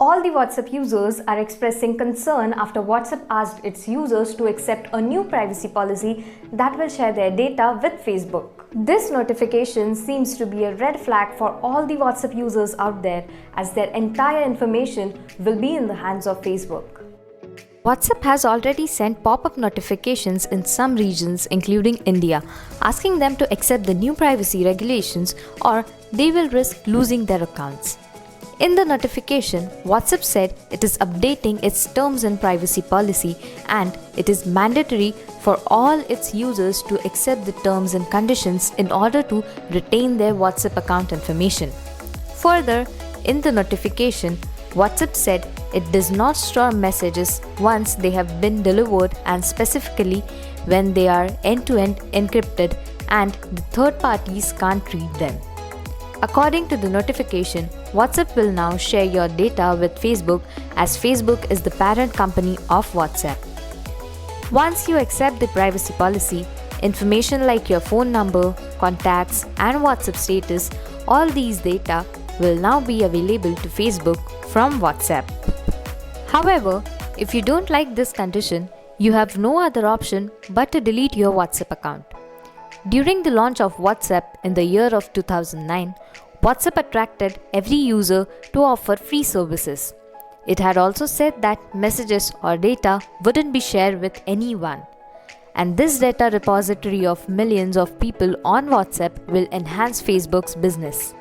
All the WhatsApp users are expressing concern after WhatsApp asked its users to accept a new privacy policy that will share their data with Facebook. This notification seems to be a red flag for all the WhatsApp users out there, as their entire information will be in the hands of Facebook. WhatsApp has already sent pop-up notifications in some regions including India, asking them to accept the new privacy regulations or they will risk losing their accounts. In the notification, WhatsApp said it is updating its terms and privacy policy and it is mandatory for all its users to accept the terms and conditions in order to retain their WhatsApp account information. Further, in the notification, WhatsApp said it does not store messages once they have been delivered and specifically when they are end-to-end encrypted and the third parties can't read them. According to the notification, WhatsApp will now share your data with Facebook as Facebook is the parent company of WhatsApp. Once you accept the privacy policy, information like your phone number, contacts, and WhatsApp status, all these data will now be available to Facebook from WhatsApp. However, if you don't like this condition, you have no other option but to delete your WhatsApp account. During the launch of WhatsApp in the year of 2009, WhatsApp attracted every user to offer free services. It had also said that messages or data wouldn't be shared with anyone. And this data repository of millions of people on WhatsApp will enhance Facebook's business.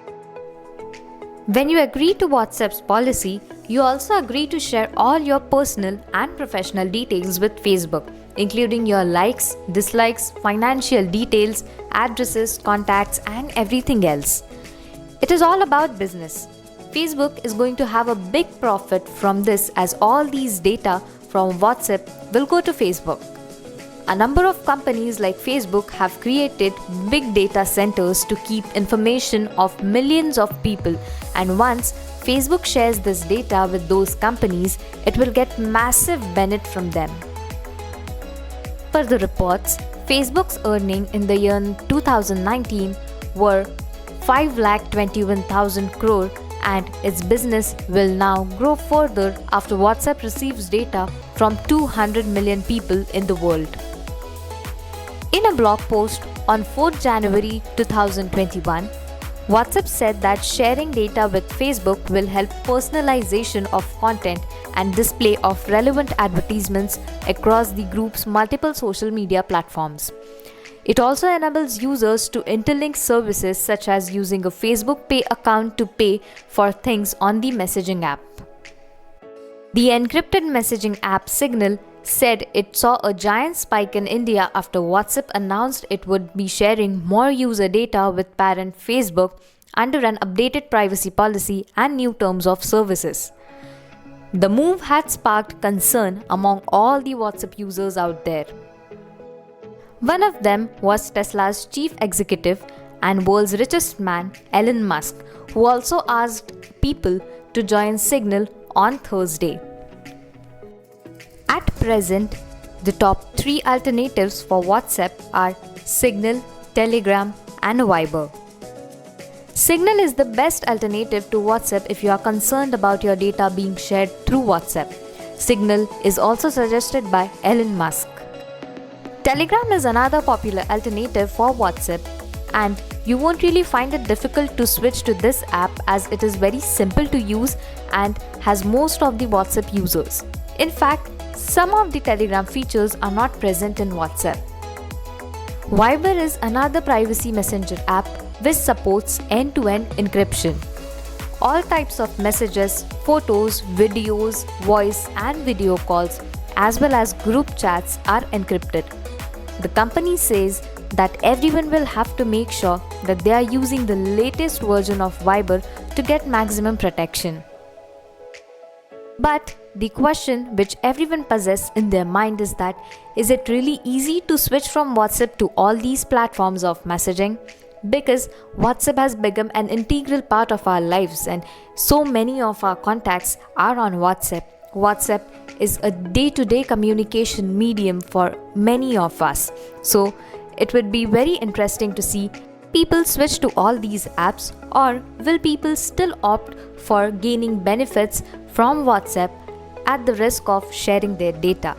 When you agree to WhatsApp's policy, you also agree to share all your personal and professional details with Facebook, including your likes, dislikes, financial details, addresses, contacts, and everything else. It is all about business. Facebook is going to have a big profit from this as all these data from WhatsApp will go to Facebook. A number of companies like Facebook have created big data centers to keep information of millions of people, and once Facebook shares this data with those companies, it will get massive benefit from them. Per the reports, Facebook's earnings in the year 2019 were 5,21,000 crore and its business will now grow further after WhatsApp receives data from 200 million people in the world. In a blog post on 4th January 2021, WhatsApp said that sharing data with Facebook will help personalization of content and display of relevant advertisements across the group's multiple social media platforms. It also enables users to interlink services such as using a Facebook Pay account to pay for things on the messaging app. The encrypted messaging app Signal said it saw a giant spike in India after WhatsApp announced it would be sharing more user data with parent Facebook under an updated privacy policy and new terms of services. The move had sparked concern among all the WhatsApp users out there. One of them was Tesla's chief executive and world's richest man, Elon Musk, who also asked people to join Signal on Thursday. At present, the top 3 alternatives for WhatsApp are Signal, Telegram, and Viber. Signal is the best alternative to WhatsApp if you are concerned about your data being shared through WhatsApp. Signal is also suggested by Elon Musk. Telegram is another popular alternative for WhatsApp, and you won't really find it difficult to switch to this app as it is very simple to use and has most of the WhatsApp users. In fact, some of the Telegram features are not present in WhatsApp. Viber is another privacy messenger app which supports end-to-end encryption. All types of messages, photos, videos, voice and video calls, as well as group chats are encrypted. The company says that everyone will have to make sure that they are using the latest version of Viber to get maximum protection. But the question which everyone possesses in their mind is that, is it really easy to switch from WhatsApp to all these platforms of messaging? Because WhatsApp has become an integral part of our lives and so many of our contacts are on WhatsApp. WhatsApp is a day-to-day communication medium for many of us. So it would be very interesting to see people switch to all these apps, or will people still opt for gaining benefits from WhatsApp at the risk of sharing their data?